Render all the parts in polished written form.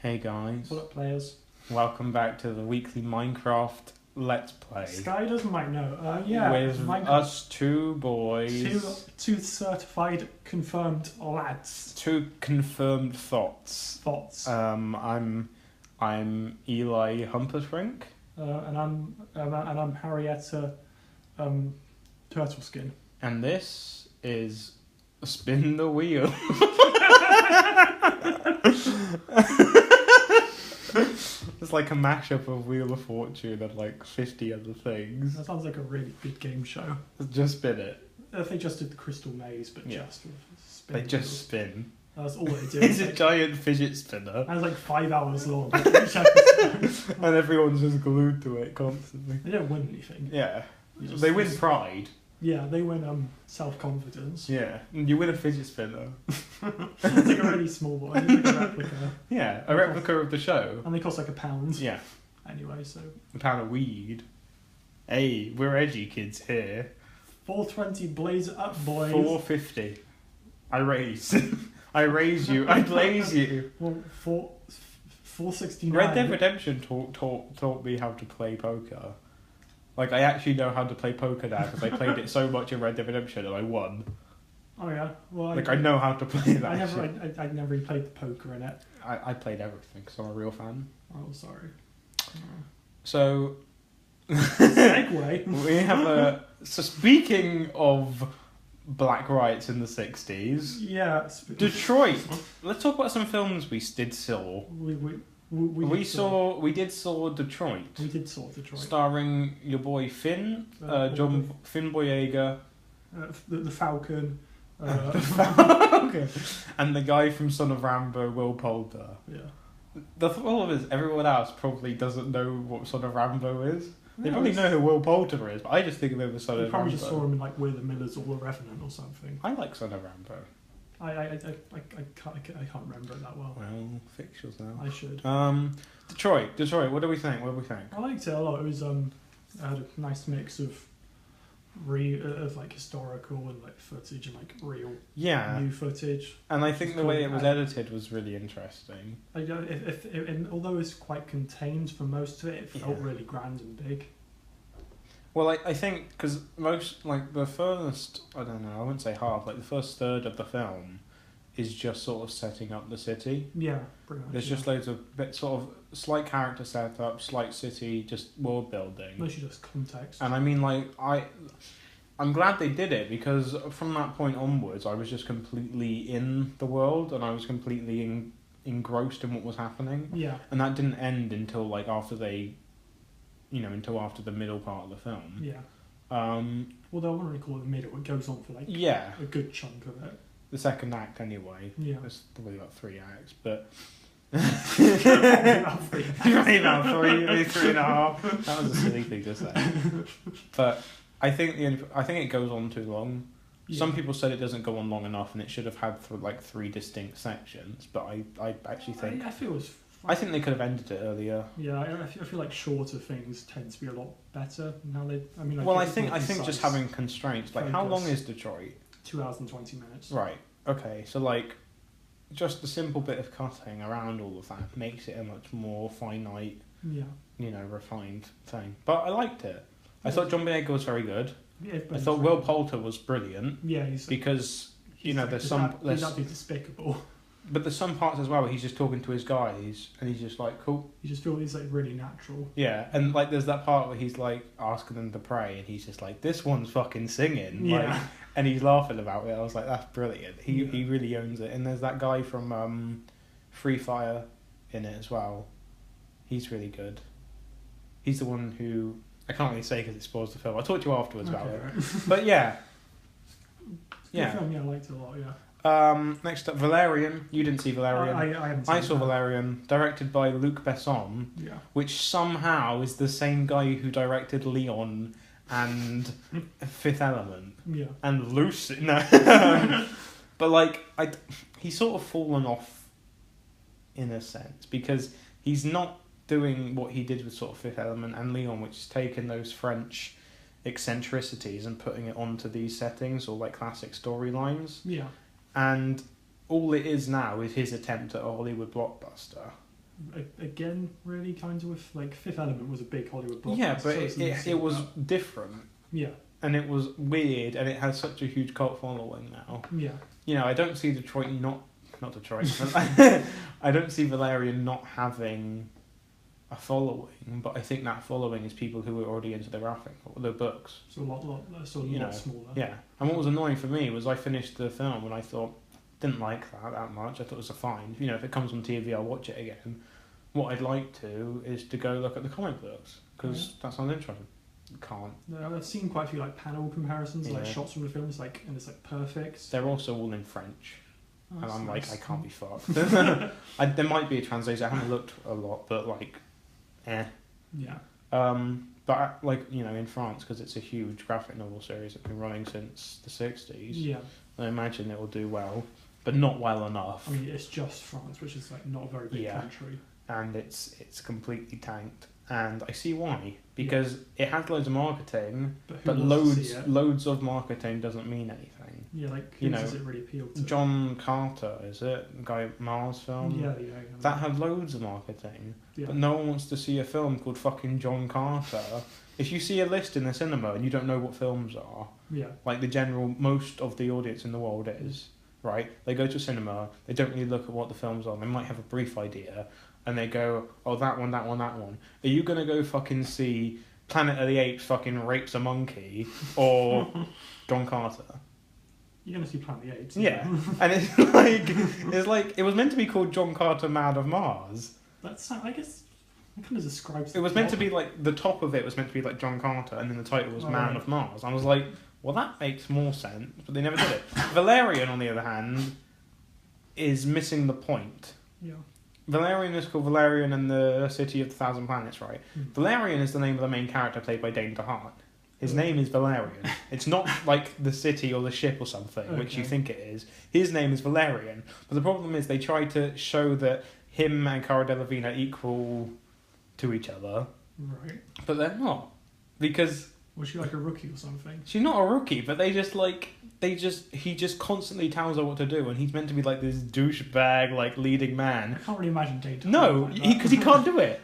Hey guys, What up, players? welcome back to the weekly Minecraft Let's Play. Skyders might know. With Minecraft. us two boys. Two certified, confirmed lads. Two confirmed thoughts. Thoughts. I'm Eli Humpersrink. And I'm Harrietta, Turtleskin. And this is Spin the Wheel. It's like a mashup of Wheel of Fortune and like 50 other things. That sounds like a really good game show. Just spin it. If they just did the Crystal Maze, but Yeah. just with spin. They just spin. That's all they do. It's a giant fidget spinner. And it's like 5 hours long. Each episode. And everyone's just glued to it constantly. They don't win anything. Yeah. You They win pride. Yeah, they win self-confidence. Yeah. And you win a fidget spinner. It's like a really small one. It's like a replica. Yeah, a replica of the show. And they cost like £1. Yeah. Anyway, so A pound of weed. Hey, we're edgy kids here. 420 blaze it up, boys. 450. I raise. I raise you. I blaze you. Well, 469. Red Dead Redemption taught me how to play poker. Like, I actually know how to play poker now because I played it so much in Red Dead Redemption and I won. Oh yeah. Well, Like, I know how to play that shit. I never really played the poker in it. I played everything because I'm a real fan. Oh, sorry. So, Segue. we have a... So, speaking of black riots in the 60s, Yeah. Detroit. Let's talk about some films we did saw. We did saw Detroit. We did saw Detroit. Starring your boy Finn, Finn Boyega. The Falcon. Okay. And the guy from Son of Rambo, Will Poulter. Yeah. The problem is, everyone else probably doesn't know what Son of Rambo is. They Yeah, probably it's- know who Will Poulter is, but I just think of him as Son You of probably Rambo. just saw him in like We're the Millers or The Revenant or something. I like Son of Rambo. I can't remember it that well. Well, fix yours now. I should. Detroit. What do we think? I liked it a lot. It was it had a nice mix of like historical and like footage and like real Yeah, new footage. and I think It's the way cool. it was edited was really interesting. And although it's quite contained for most of it, it felt Yeah. really grand and big. Well, I think because most, like, the first, I don't know, I wouldn't say half, like the first third of the film is just sort of setting up the city. Yeah, pretty much. There's just loads of sort of slight character setup, slight city, just world building. mostly just context. And I mean, like, I'm glad they did it because from that point onwards, I was just completely in the world and I was completely engrossed in what was happening. Yeah, And that didn't end until, like, after the middle part of the film. yeah. Although I wouldn't really call it the middle. It goes on for like Yeah, a good chunk of it. the second act anyway. Yeah. There's probably about 3 acts, but About three. maybe about three and a half. That was a silly thing to say. But I think it goes on too long. Yeah. Some people said it doesn't go on long enough, and it should have had like 3 distinct sections. But I actually think I feel it's. I think they could have ended it earlier. Yeah, I feel like shorter things tend to be a lot better now. Like, Well, I it's more think just concise. having constraints. Like, how long Focus. is Detroit? 2 hours and 20 minutes. Right. Okay. So like, just a simple bit of cutting around all of that makes it a much more finite, Yeah. refined thing. But I liked it. I thought John Boyega was very good. Yeah, I thought Will Poulter was brilliant Yeah, he's because he's there's some he's actually despicable. but there's some parts as well where he's just talking to his guys and he's just like, cool. You just feel he's like really natural. Yeah, and like there's that part where he's like asking them to pray and he's just like, this one's fucking singing. Yeah. Like, and he's laughing about it. I was like, that's brilliant. He Yeah. really owns it. And there's that guy from Free Fire in it as well. He's really good. He's the one who I can't really say because it spoils the film. I'll talk to you afterwards about it. Right. But yeah. Good Yeah. film, yeah, I liked it a lot, yeah. Next up, Valerian. You didn't see Valerian. I haven't seen I saw that. Valerian, directed by Luc Besson, Yeah. which somehow is the same guy who directed Leon and Fifth Element Yeah. and Lucy. No, but like he's sort of fallen off in a sense because he's not doing what he did with sort of Fifth Element and Leon, which is taking those French eccentricities and putting it onto these settings or like classic storylines. Yeah. And all it is now is his attempt at a Hollywood blockbuster. again, really kind of with like Fifth Element was a big Hollywood blockbuster. Yeah, but it was different. Yeah. And it was weird, and it has such a huge cult following now. Yeah. You know, I don't see Detroit not Detroit. I don't see Valerian not having a following, but I think that following is people who are already into the graphic, the books. So a lot smaller. Yeah, and what was annoying for me was I finished the film and I thought, didn't like that much. I thought it was a fine. You know, if it comes on TV, I'll watch it again. What I'd like to is to go look at the comic books, because that sounds interesting. Can't. No, I've seen quite a few like panel comparisons, like Yeah. shots from the films, like, and it's like perfect. They're also all in French. Oh, And I'm nice. like, I can't be fucked. There might be a translation. I haven't looked a lot, but like, Yeah. But like, you know, in France, because it's a huge graphic novel series that's been running since the 60s. Yeah. I imagine it will do well, but not well enough. I mean, it's just France, which is like not a very big country. And it's completely tanked, and I see why, because it has loads of marketing, but loads of marketing doesn't mean anything. Yeah, like who does it really appeal to? John Carter, is it? The guy Mars film? Yeah. That had loads of marketing, Yeah. but no one wants to see a film called fucking John Carter. If you see a list in the cinema and you don't know what films are, like most of the audience in the world is, right? They go to a cinema, they don't really look at what the films are, they might have a brief idea, and they go, oh, that one. Are you going to go fucking see Planet of the Apes fucking rapes a monkey, or John Carter? You're going to see Planet of the Apes. Yeah. And it's like, it was meant to be called John Carter Man of Mars. That's, I guess, it kind of describes... It was meant to be like, the top of it was meant to be like John Carter, and then the title was Man of Mars. I was like, well, that makes more sense, but they never did it. Valerian, on the other hand, is missing the point. Yeah. Valerian is called Valerian and the City of the Thousand Planets, right? Valerian is the name of the main character played by Dane DeHaan. His name is Valerian. It's not like the city or the ship or something, which you think it is. His name is Valerian. But the problem is they try to show that him and Cara Delevingne are equal to each other. Right. But they're not. Because... Was she like a rookie or something? She's not a rookie, but he just constantly tells her what to do, and he's meant to be like this douchebag, like, leading man. I can't really imagine Dane. No, because he can't do it.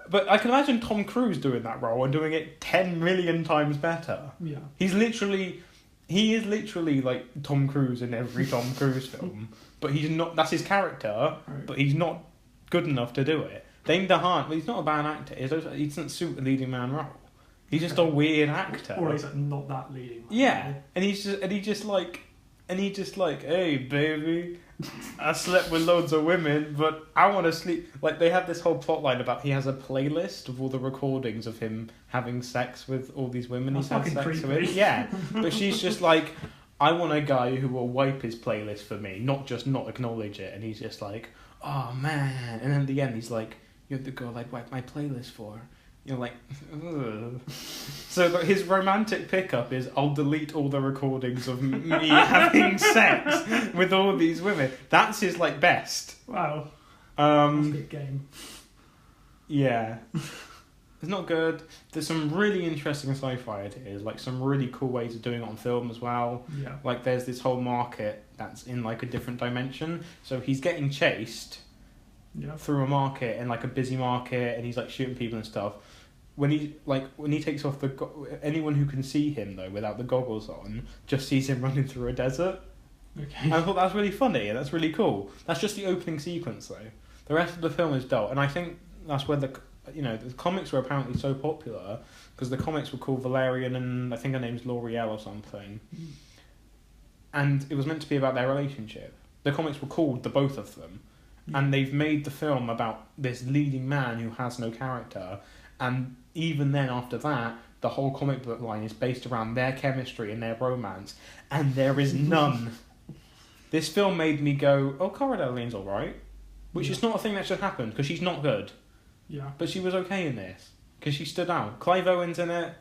But I can imagine Tom Cruise doing that role and doing it 10 million times better. Yeah. He is literally like Tom Cruise in every Tom Cruise film, but he's not. That's his character, but he's not good enough to do it. Dane DeHaan, he's not a bad actor. He doesn't suit a leading man role. He's just a weird actor. Or he's like not that leading man. Yeah, and he just like, hey baby, I slept with loads of women, but I want to sleep. Like, they have this whole plot line about he has a playlist of all the recordings of him having sex with all these women he's had sex with. Yeah, but she's just like, I want a guy who will wipe his playlist for me, not just not acknowledge it. And he's just like, oh man. And then at the end he's like, you're the girl I'd wipe my playlist for. You're like, ugh. So his romantic pickup is, I'll delete all the recordings of me having sex with all these women. That's his, like, best. Wow. That's a good game. Yeah. It's not good. There's some really interesting sci-fi ideas, like some really cool ways of doing it on film as well. Yeah. Like, there's this whole market that's in, like, a different dimension. So he's getting chased through a market, and like a busy market, and he's like shooting people and stuff. When he takes off anyone who can see him though without the goggles on just sees him running through a desert. Okay. And I thought that was really funny and that's really cool. That's just the opening sequence though. The rest of the film is dull, and I think that's where the comics were apparently so popular because the comics were called Valerian and I think her name's L'Oreal or something. And it was meant to be about their relationship. The comics were called The Both of Them. And they've made the film about this leading man who has no character. And even then, after that, the whole comic book line is based around their chemistry and their romance. And there is none. This film made me go, oh, Cara Delevingne's alright. Which is not a thing that should happen, because she's not good. Yeah. But she was okay in this. Because she stood out. Clive Owen's in it.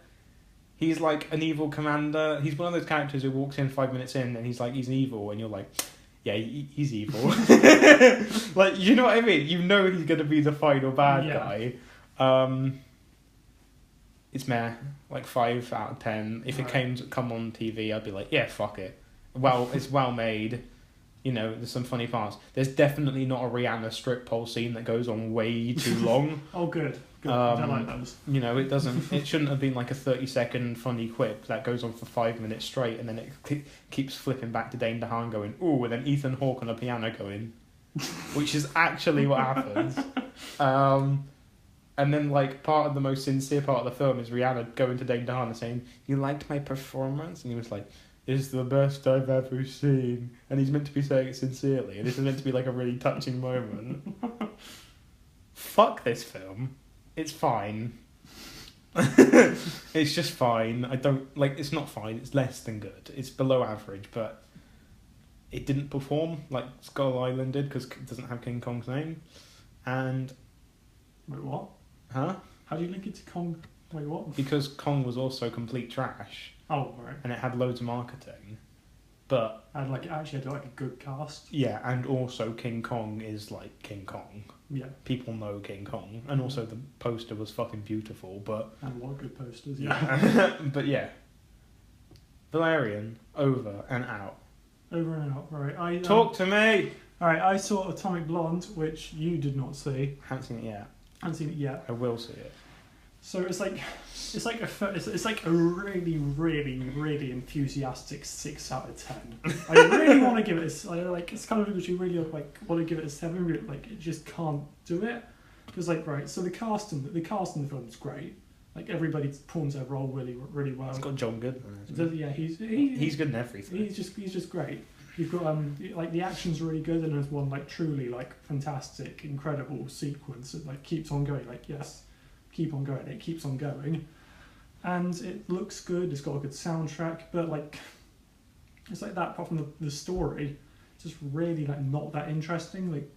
He's like an evil commander. He's one of those characters who walks in 5 minutes in and he's like, he's evil. And you're like... Yeah, he's evil. Like, you know what I mean? You know he's going to be the final bad guy. It's meh. Like 5 out of 10. If it come on TV, I'd be like, yeah, fuck it. Well, it's well made. You know, there's some funny parts. There's definitely not a Rihanna strip pole scene that goes on way too long. Oh, good. I don't like those. You know, it doesn't. It shouldn't have been like a 30-second funny quip that goes on for 5 minutes straight, and then it keeps flipping back to Dane DeHaan going, ooh, and then Ethan Hawke on a piano going, which is actually what happens. And then, like, part of the most sincere part of the film is Rihanna going to Dane DeHaan and saying, you liked my performance? And he was like, it's the best I've ever seen. And he's meant to be saying it sincerely, and this is meant to be like a really touching moment. Fuck this film. It's fine. It's just fine. I don't, like, it's not fine, it's less than good. It's below average, but it didn't perform like Skull Island did, because it doesn't have King Kong's name. And... Wait, what? Huh? How do you link it to Kong? Wait, what? Because Kong was also complete trash. Oh, right. And it had loads of marketing. But... And, like, it actually had, like, a good cast. Yeah, and also King Kong is, like, King Kong. Yeah. People know King Kong. And also the poster was fucking beautiful, but... And a lot of good posters, yeah. But yeah. Valerian, over and out. Over and out, right. Talk to me! Alright, I saw Atomic Blonde, which you did not see. Haven't seen it yet. Haven't seen it yet. I will see it. So it's like a really, really, really enthusiastic 6 out of 10. I really want to give it it's kind of because you really like want to give it a 7, but like it just can't do it because so the cast in the film is great. Like everybody performs their role really, really well. It's got John Goodman. Yeah, he's good in everything. He's just great. You've got like the action's really good, and there's one like truly like fantastic, incredible sequence that like keeps on going. Like yes, keep on going. It keeps on going, and it looks good. It's got a good soundtrack, but like it's like that. Apart from the story, it's just really like not that interesting. Like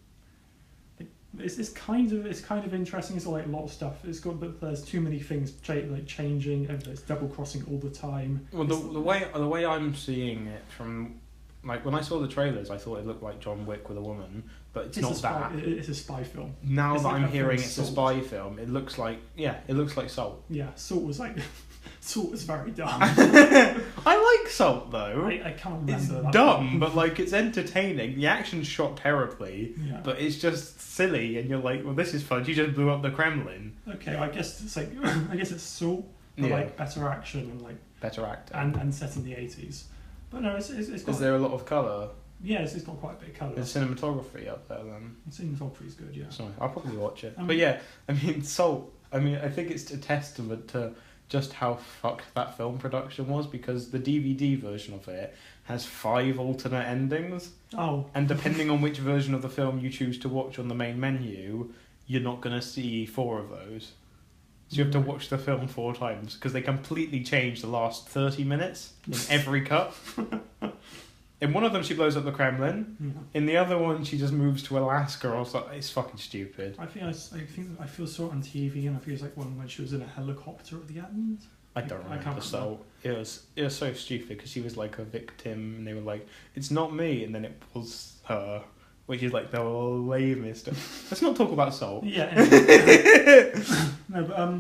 it's kind of interesting. It's like a lot of stuff. But there's too many things changing, and it's double crossing all the time. Well, the way I'm seeing it from. Like, when I saw the trailers, I thought it looked like John Wick with a woman, but it's not that. It's a spy film. Now it's that like I'm hearing it's Salt. a spy film, it looks like Salt. Yeah, Salt was very dumb. I like Salt, though. I can't remember it's that dumb, film. but, like, it's entertaining. The action's shot terribly, but it's just silly, and you're like, well, this is fun. You just blew up the Kremlin. Okay, I guess it's Salt, but, like, better action and, like... Better acting. And set in the 80s. But no, it's got... Is there a lot of colour? Yeah, it's got quite a bit of colour. There's cinematography up there, then? The cinematography's good, yeah. Sorry, I'll probably watch it. But yeah, I mean, Salt, I think it's a testament to just how fucked that film production was, because the DVD version of it has 5 alternate endings. Oh. And depending on which version of the film you choose to watch on the main menu, you're not going to see 4 of those. So you have to watch the film 4 times, because they completely change the last 30 minutes in every cut. In one of them, she blows up the Kremlin. Yeah. In the other one, she just moves to Alaska or something. It's fucking stupid. I feel saw it on TV, and I feel it's like when she was in a helicopter at the end. I don't remember. So it was so stupid, because she was like a victim, and they were like, "It's not me," and then it was her, which is like the lamest. Let's not talk about Salt. Yeah. No, but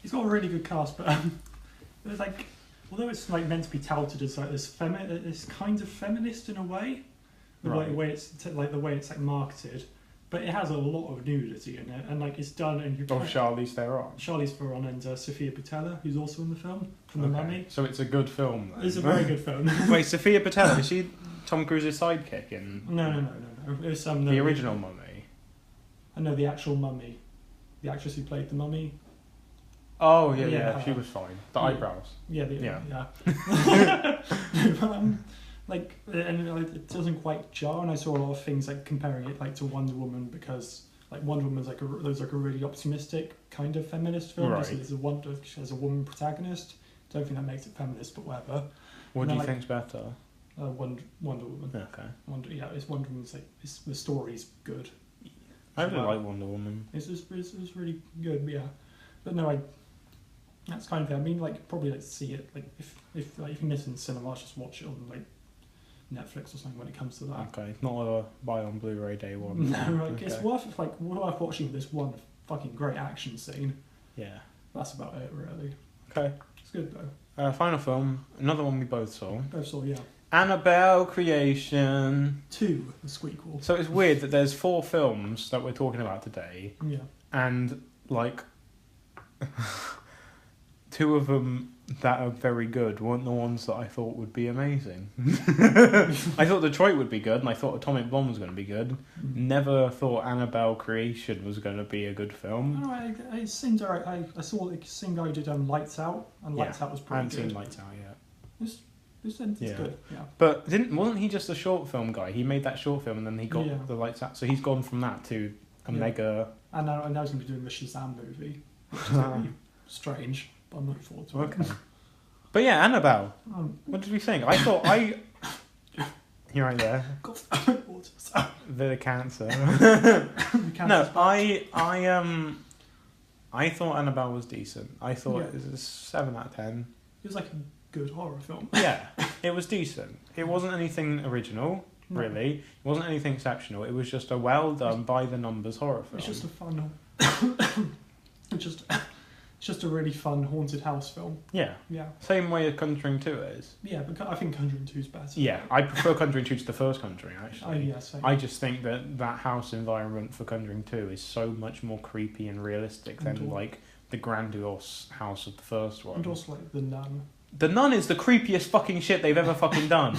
he's got a really good cast, but it's like. Although it's like meant to be touted as like this kind of feminist in a way, the way it's like marketed, but it has a lot of nudity in it, and like it's done. And Charlize Theron and Sophia Boutella, who's also in the film from The Mummy. So it's a good film. Then. It's a very good film. Wait, Sophia Boutella, is she Tom Cruise's sidekick in? No. It was the original Mummy. I know the actual Mummy, the actress who played the Mummy. Oh yeah, she was fine. The eyebrows. Yeah. Like, and it doesn't quite jar. And I saw a lot of things like comparing it like to Wonder Woman, because like Wonder Woman's like a really optimistic kind of feminist film. Right. So she has a woman protagonist. Don't think that makes it feminist, but whatever. What do you think's better? Wonder Woman. Okay. It's Wonder Woman's like the story's good. I really like Wonder Woman. It's really good, yeah. But no, that's kind of it. I mean, like, probably like see it. Like, if you miss it in cinema, just watch it on like Netflix or something when it comes to that. Okay, not a buy on Blu-ray day one. No, like, it's worth watching this one fucking great action scene. Yeah, that's about it, really. Okay, it's good though. Final film, another one we both saw. Yeah. Annabelle Creation. 2, the squeakquel. So it's weird that there's 4 films that we're talking about today, Yeah. and like 2 of them that are very good weren't the ones that I thought would be amazing. I thought Detroit would be good, and I thought Atomic Blonde was going to be good. Never thought Annabelle Creation was going to be a good film. No, it seemed alright. I saw the same guy who did Lights Out, and Lights Out was I pretty haven't good. seen Lights Out yet. It's Yeah. good. Yeah. But wasn't he just a short film guy? He made that short film and then he got Yeah. the Lights Out. So he's gone from that to a Yeah. mega... And now he's going to be doing the Shazam movie, which is going to be strange, but I'm looking forward to it. Okay. But yeah, Annabelle. Um, What did we think? I thought You're right there. The cancer. No, I thought Annabelle was decent. I thought it was a 7 out of 10. It was like a good horror film. Yeah, it was decent. It wasn't anything original, No. really. It wasn't anything exceptional. It was just a well done, by the numbers horror film. It's just a fun. It's just a really fun haunted house film. Yeah. Yeah. Same way as Conjuring 2 is. Yeah, but I think Conjuring 2 is better. Yeah, I prefer Conjuring 2 to the first Conjuring, actually. Oh, yeah, same. I just think that house environment for Conjuring 2 is so much more creepy and realistic than, like, the grandiose house of the first one. And also, like, The Nun. The Nun is the creepiest fucking shit they've ever fucking done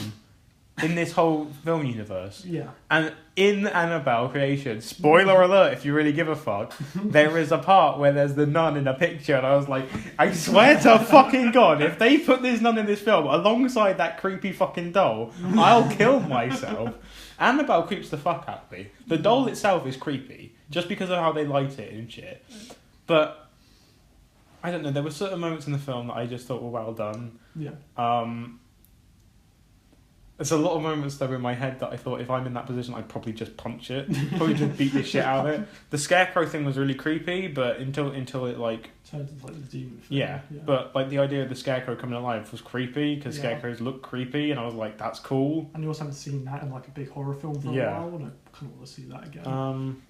in this whole film universe. Yeah. And in Annabelle Creation, spoiler alert if you really give a fuck, there is a part where there's the nun in a picture, and I was like, I swear to fucking God, if they put this nun in this film alongside that creepy fucking doll, I'll kill myself. Annabelle creeps the fuck out of me. The doll itself is creepy, just because of how they light it and shit. But, I don't know, there were certain moments in the film that I just thought were well done. Yeah. There's a lot of moments though in my head that I thought if I'm in that position I'd probably just punch it, probably just beat the shit out of it. The scarecrow thing was really creepy, but until it like Turned into like the demon thing. yeah, but like the idea of the scarecrow coming alive was creepy because scarecrows look creepy, and I was like, that's cool. And you also haven't seen that in like a big horror film for a while, and I kind of want to see that again.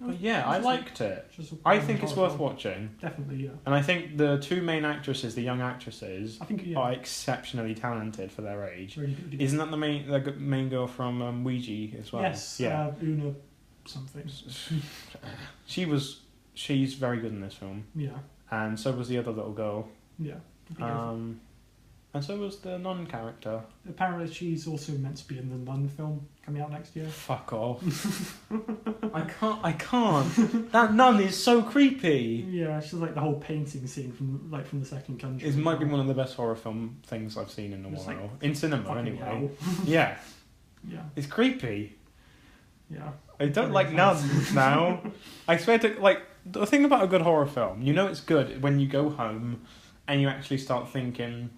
But yeah, I liked it. I I think it's worth watching. Definitely, yeah. And I think the 2 main actresses, the young actresses, I think are exceptionally talented for their age. Really good, yeah. Isn't that the main girl from Ouija as well? Yes, Yeah. Una something. She's very good in this film. Yeah. And so was the other little girl. Yeah. And so was the nun character. Apparently she's also meant to be in the Nun film coming out next year. Fuck off. I can't. That nun is so creepy. Yeah, she's like the whole painting scene from the second country. It might be one of the best horror film things I've seen in a while. Like, in cinema, fucking anyway. hell. Yeah. Yeah. It's creepy. Yeah. I don't like nuns now. I swear to, like, the thing about a good horror film, you know it's good when you go home and you actually start thinking,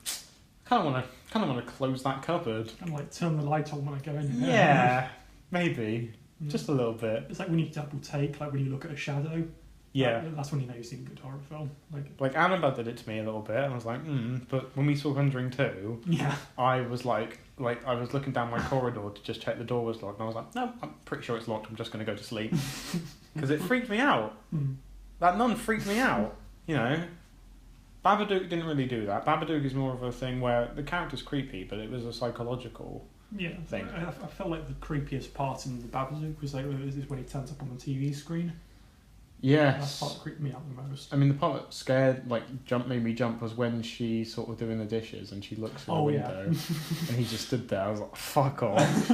kind of want to close that cupboard. And like turn the light on when I go in. Yeah, maybe. Yeah. Just a little bit. It's like when you double take, like when you look at a shadow. Yeah. That's when you know you've seen a good horror film. Like Annabelle did it to me a little bit, and I was like, but when we saw Conjuring 2, yeah. I was like I was looking down my corridor to just check the door was locked, and I was like, no, I'm pretty sure it's locked, I'm just going to go to sleep. Because it freaked me out. That nun freaked me out, you know. Babadook didn't really do that. Babadook is more of a thing where the character's creepy, but it was a psychological thing. I felt like the creepiest part in the Babadook was is when he turns up on the TV screen. Yes. That part creeped me out the most. I mean, the part that scared, made me jump was when she's sort of doing the dishes and she looks through the window and he just stood there. I was like, fuck off.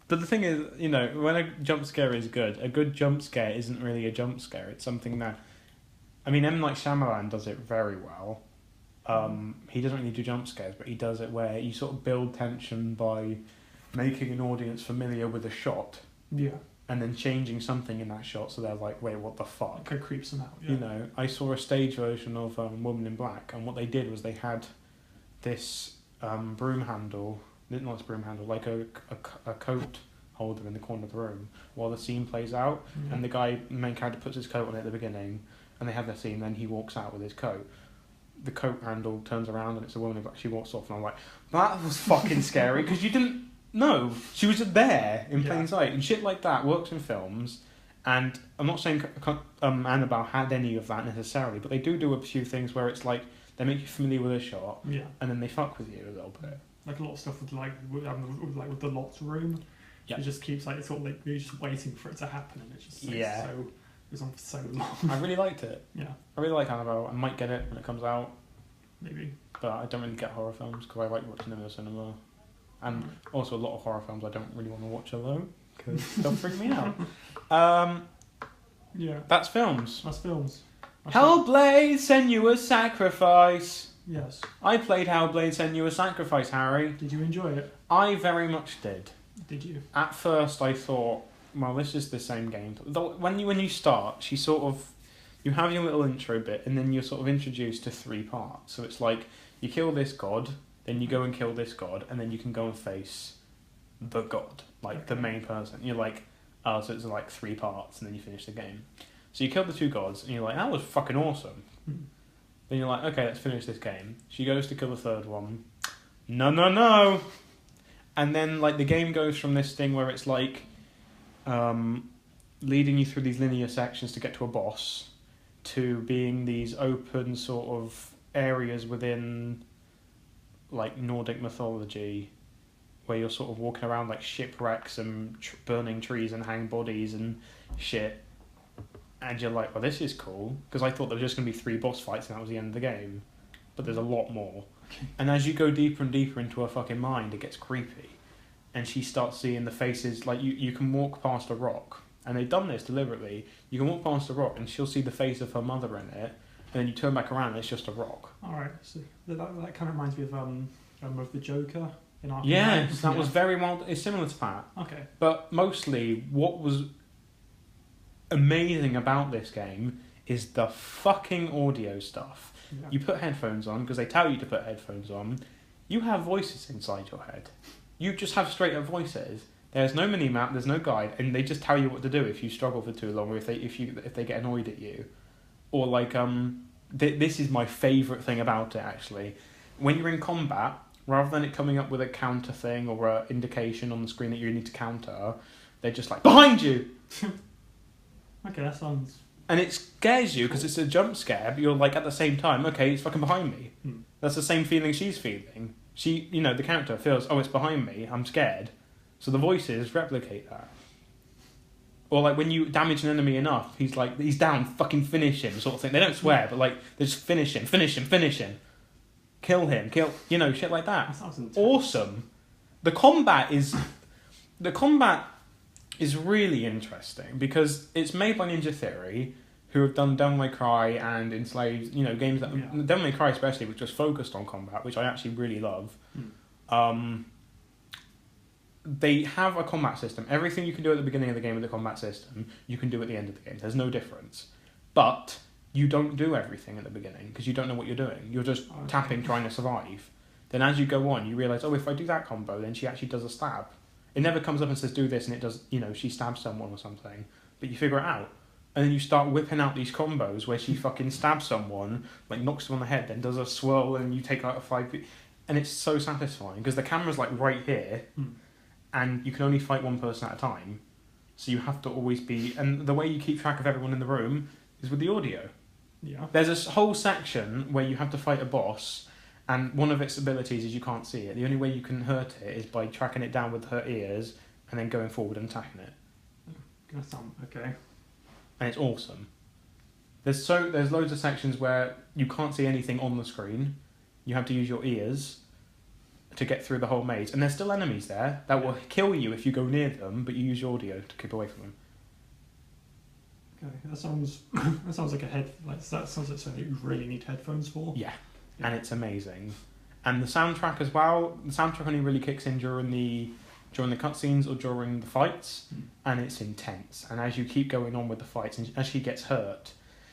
But the thing is, you know, when a jump scare is good, a good jump scare isn't really a jump scare. It's something that, I mean, M. Night Shyamalan does it very well. He doesn't really do jump scares, but he does it where you sort of build tension by making an audience familiar with a shot. Yeah. And then changing something in that shot so they're like, wait, what the fuck? It kind of creeps them out, yeah. You know, I saw a stage version of Woman in Black, and what they did was they had this broom handle, not a broom handle, like a coat holder in the corner of the room while the scene plays out, and the main character puts his coat on it at the beginning, and they have their scene, then he walks out with his coat. The coat handle turns around and it's a woman in black, she walks off, and I'm like, that was fucking scary, because you didn't know. She was just there in plain sight, and shit like that works in films. And I'm not saying Annabelle had any of that necessarily, but they do a few things where it's like they make you familiar with a shot, Yeah. and then they fuck with you a little bit. Like a lot of stuff with with the locked room. Yeah. It just keeps like it's sort of like you're just waiting for it to happen, and it just goes on for so long. I really liked it. Yeah. I really like Annabelle. I might get it when it comes out, Maybe. but I don't really get horror films because I like watching them in the cinema. And also a lot of horror films I don't really want to watch alone because they'll freak me out. Yeah. That's films. That's films. Hellblade: Senua's Sacrifice. Yes. I played Hellblade: Senua's Sacrifice, Harry. Did you enjoy it? I very much did. Did you? At first, I thought, well, this is the same game. When you start, you have your little intro bit, and then you're sort of introduced to 3 parts. So it's like you kill this god, then you go and kill this god, and then you can go and face the god, like the main person. You're like, oh, so it's like 3 parts, and then you finish the game. So you kill the 2 gods, and you're like, that was fucking awesome. Then you're like, okay, let's finish this game. She goes to kill the 3rd one. No. And then like the game goes from this thing where it's like leading you through these linear sections to get to a boss, to being these open sort of areas within like Nordic mythology where you're sort of walking around like shipwrecks and burning trees and hang bodies and shit. And you're like, well, this is cool, because I thought there was just going to be 3 boss fights and that was the end of the game. But there's a lot more. Okay. And as you go deeper and deeper into her fucking mind, it gets creepy. And she starts seeing the faces, like you can walk past a rock, and they've done this deliberately. You can walk past a rock and she'll see the face of her mother in it, and then you turn back around and it's just a rock. Alright, so that kind of reminds me of the Joker in Arkham. Yes, that was very well, it's similar to that. Okay. But mostly, what was amazing about this game is the fucking audio stuff. Yeah. You put headphones on, because they tell you to put headphones on. You have voices inside your head. You just have straight up voices. There's no mini map, there's no guide, and they just tell you what to do if you struggle for too long, or if they get annoyed at you. Or like this is my favourite thing about it actually. When you're in combat, rather than it coming up with a counter thing or an indication on the screen that you need to counter, they're just like, behind you! Okay, that sounds... And it scares you because it's a jump scare, but you're like at the same time, okay, it's fucking behind me. That's the same feeling she's feeling. She, the character feels, oh, it's behind me, I'm scared. So the voices replicate that. Or like when you damage an enemy enough, he's like, he's down, fucking finish him, sort of thing. They don't swear, but like, they just finish him. Kill him, shit like that. That sounds intense. Awesome. The combat is really interesting because it's made by Ninja Theory, who have done Devil May Cry and Enslaved, games that... Yeah. Devil May Cry especially, which was focused on combat, which I actually really love. They have a combat system. Everything you can do at the beginning of the game with the combat system, you can do at the end of the game. There's no difference. But you don't do everything at the beginning because you don't know what you're doing. You're just tapping, trying to survive. Then as you go on, you realise, oh, if I do that combo, then she actually does a stab. It never comes up and says, do this, and it does, she stabs someone or something. But you figure it out. And then you start whipping out these combos where she fucking stabs someone, like knocks them on the head, then does a swirl, and you take out a 5... And it's so satisfying, because the camera's like right here, and you can only fight one person at a time. So you have to always be... And the way you keep track of everyone in the room is with the audio. Yeah. There's a whole section where you have to fight a boss, and one of its abilities is you can't see it. The only way you can hurt it is by tracking it down with her ears, and then going forward and attacking it. Okay. And it's awesome. There's loads of sections where you can't see anything on the screen. You have to use your ears to get through the whole maze. And there's still enemies there that will kill you if you go near them, but you use your audio to keep away from them. Okay, that sounds like that sounds like something you really need headphones for. Yeah. And it's amazing. And the soundtrack as well. The soundtrack only really kicks in during the cutscenes or during the fights, and it's intense. And as you keep going on with the fights, and as she gets hurt,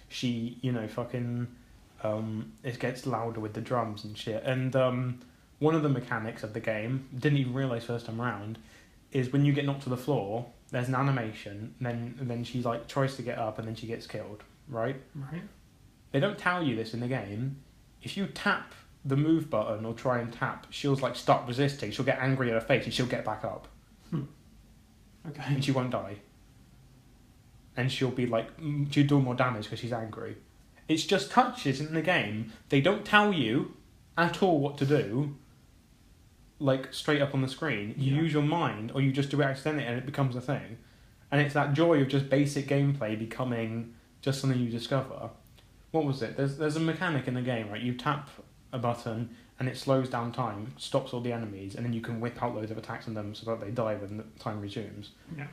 she, it gets louder with the drums and shit. And one of the mechanics of the game, didn't even realise first time around, is when you get knocked to the floor, there's an animation, and then she like tries to get up, and then she gets killed, right? Right. They don't tell you this in the game. If you tap the move button or try and tap, she'll like start resisting. She'll get angry at her face and she'll get back up. Okay. And she won't die. And she'll be like, she'll do more damage because she's angry. It's just touches in the game. They don't tell you at all what to do, like, straight up on the screen. You use your mind, or you just do it accidentally, and it becomes a thing. And it's that joy of just basic gameplay becoming just something you discover. What was it? There's a mechanic in the game, right? You tap a button, and it slows down time, stops all the enemies, and then you can whip out loads of attacks on them so that they die when the time resumes. Yeah.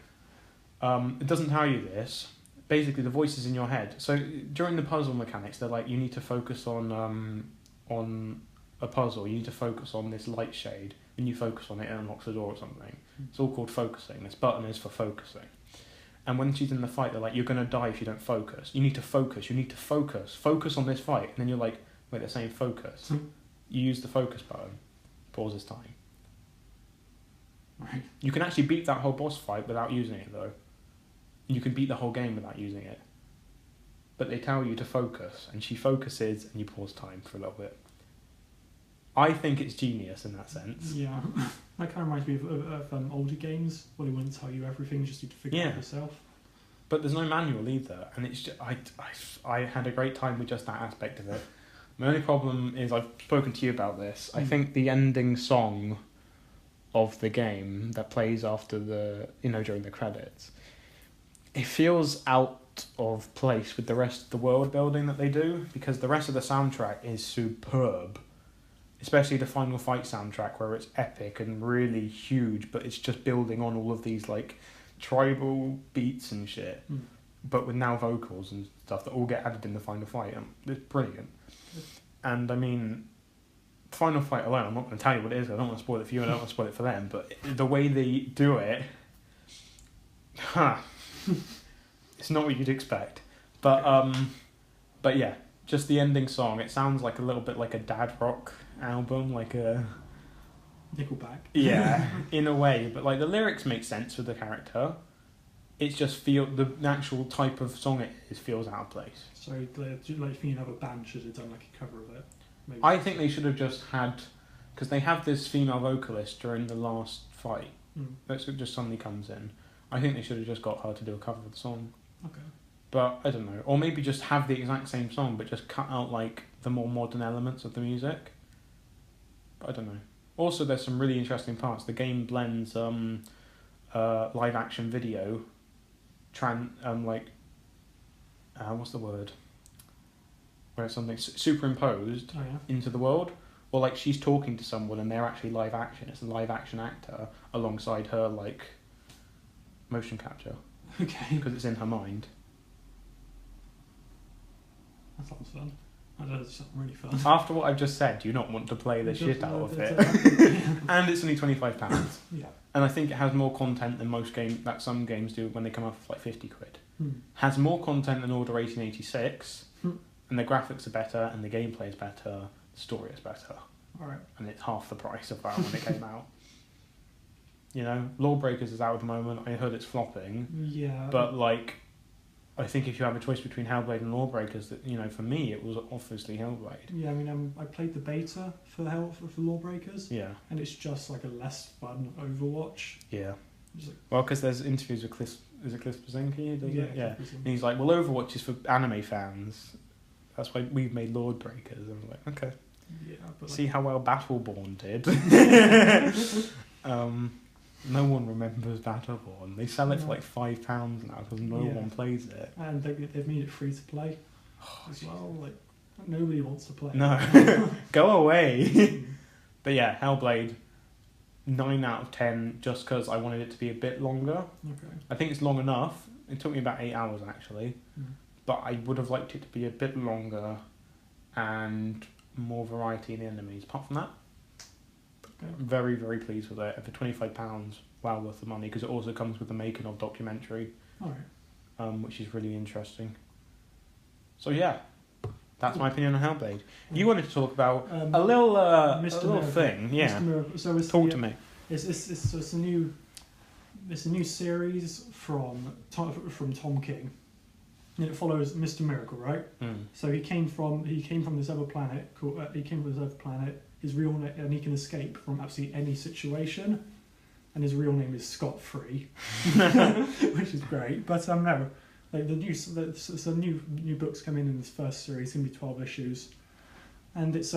It doesn't tell you this. Basically, the voice is in your head. So during the puzzle mechanics, they're like, you need to focus on a puzzle. You need to focus on this light shade. When you focus on it, it unlocks a door or something. It's all called focusing. This button is for focusing. And when she's in the fight, they're like, you're going to die if you don't focus. You need to focus. You need to focus. Focus on this fight. And then you're like, wait, they're saying focus. You use the focus button. Pauses time. Right. You can actually beat that whole boss fight without using it, though. You can beat the whole game without using it. But they tell you to focus, and she focuses, and you pause time for a little bit. I think it's genius in that sense. Yeah. That kind of reminds me of older games where they wouldn't tell you everything, just need to figure it out yourself. But there's no manual either, and it's just, I had a great time with just that aspect of it. My only problem is, I've spoken to you about this, I think the ending song of the game that plays after during the credits, it feels out of place with the rest of the world building that they do, because the rest of the soundtrack is superb. Especially the final fight soundtrack, where it's epic and really huge, but it's just building on all of these like tribal beats and shit, but with now vocals and stuff that all get added in the final fight. And it's brilliant. And I mean, the final fight alone, I'm not going to tell you what it is. I don't want to spoil it for you, and I don't want to spoil it for them. But the way they do it, it's not what you'd expect. But yeah, just the ending song. It sounds like a little bit like a dad rock album, like a Nickelback. Yeah, in a way, but like the lyrics make sense with the character. It's just the actual type of song it is feels out of place. So, like, another band should have done like a cover of it. Maybe. I think they should have just had, because they have this female vocalist during the last fight that just suddenly comes in. I think they should have just got her to do a cover of the song. Okay. But I don't know, or maybe just have the exact same song, but just cut out like the more modern elements of the music. But I don't know. Also, there's some really interesting parts. The game blends live action video, what's the word? Where it's something superimposed into the world, or like she's talking to someone and they're actually live action. It's a live action actor alongside her like motion capture. Okay. Because it's in her mind. That sounds fun. I know it's really fun. After what I've just said, do you not want to play the shit out of it? And it's only £25. Yeah. And I think it has more content than some games do when they come up for like 50 quid. Has more content than Order 1886, and the graphics are better, and the gameplay is better, the story is better. Alright. And it's half the price of that when it came out. You know, Lawbreakers is out at the moment. I heard it's flopping. Yeah. But like, I think if you have a choice between Hellblade and Lawbreakers, that for me it was obviously Hellblade. Yeah, I mean, I played the beta for Lawbreakers. Yeah. And it's just like a less fun Overwatch. Yeah. Like, well, because there's interviews with Cliff Bleszinski, yeah, yeah. And he's like, well, Overwatch is for anime fans. That's why we've made Lawbreakers. And I'm like, okay. Yeah, but see how well Battleborn did. No one remembers Battleborn. They sell it for like £5 now because no one plays it. And they've made it free to play as well. Like, nobody wants to play. No, go away. But yeah, Hellblade, 9 out of 10, just because I wanted it to be a bit longer. Okay. I think it's long enough. It took me about 8 hours actually, but I would have liked it to be a bit longer and more variety in the enemies. Apart from that, I'm very, very pleased with it. And for £25, well worth the money, because it also comes with the making of documentary, which is really interesting. So yeah, that's my opinion on Hellblade. You wanted to talk about a little thing, yeah. Mr. Miracle. So talk to me. It's a new series from Tom King, and it follows Mr. Miracle, right? So he came from this other planet His real name, and he can escape from absolutely any situation, and his real name is Scott Free, which is great. But no, like the new books come in this first series. It's gonna be 12 issues, and it's